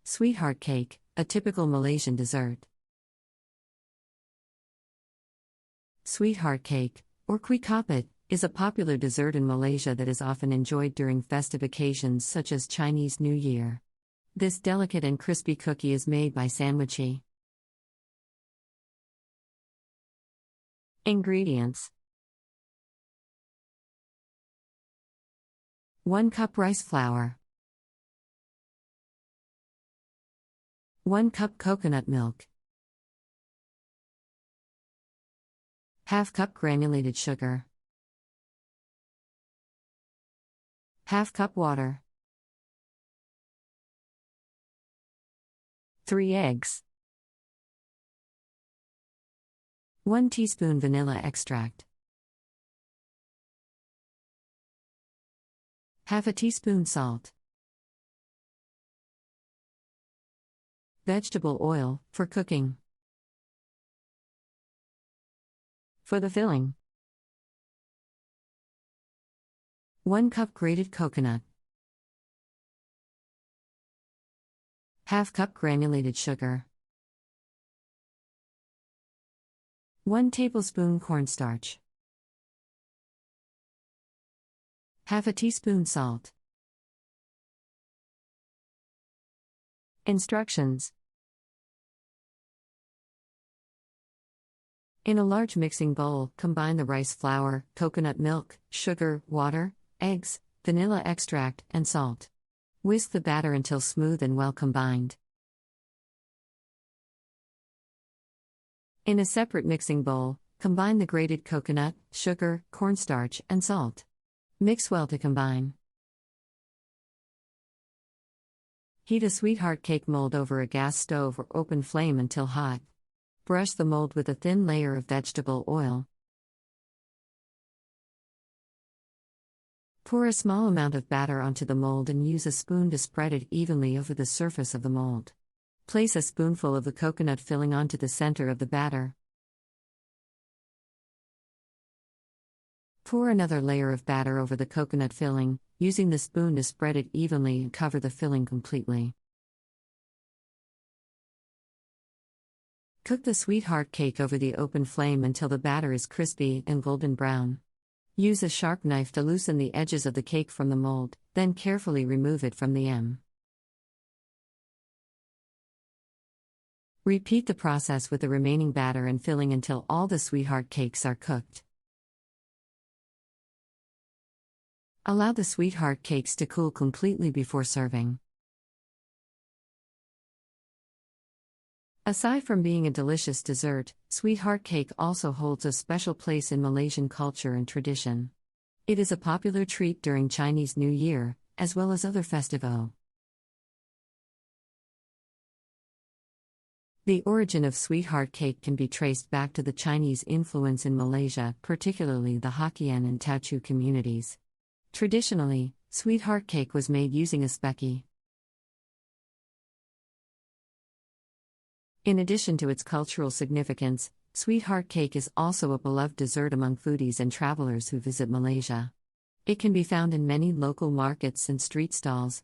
Sweetheart cake, a typical Malaysian dessert. Sweetheart cake, or kuih kapit, is a popular dessert in Malaysia that is often enjoyed during festive occasions such as Chinese New Year. This delicate and crispy cookie is made by sandwichi. Ingredients: 1 cup rice flour, 1 cup coconut milk, ½ cup granulated sugar, ½ cup water, 3 eggs, 1 teaspoon vanilla extract, ½ a teaspoon salt. Vegetable oil, for cooking. For the filling: 1 cup grated coconut, ½ cup granulated sugar, 1 tablespoon cornstarch, ½ a teaspoon salt. Instructions: in a large mixing bowl, combine the rice flour, coconut milk, sugar, water, eggs, vanilla extract, and salt. Whisk the batter until smooth and well combined. In a separate mixing bowl, combine the grated coconut, sugar, cornstarch, and salt. Mix well to combine. Heat a sweetheart cake mold over a gas stove or open flame until hot. Brush the mold with a thin layer of vegetable oil. Pour a small amount of batter onto the mold and use a spoon to spread it evenly over the surface of the mold. Place a spoonful of the coconut filling onto the center of the batter. Pour another layer of batter over the coconut filling, using the spoon to spread it evenly and cover the filling completely. Cook the sweetheart cake over the open flame until the batter is crispy and golden brown. Use a sharp knife to loosen the edges of the cake from the mold, then carefully remove it from the M. Repeat the process with the remaining batter and filling until all the sweetheart cakes are cooked. Allow the sweetheart cakes to cool completely before serving. Aside from being a delicious dessert, sweetheart cake also holds a special place in Malaysian culture and tradition. It is a popular treat during Chinese New Year, as well as other festivals. The origin of sweetheart cake can be traced back to the Chinese influence in Malaysia, particularly the Hokkien and Teochew communities. Traditionally, sweetheart cake was made using a specky. In addition to its cultural significance, sweetheart cake is also a beloved dessert among foodies and travelers who visit Malaysia. It can be found in many local markets and street stalls.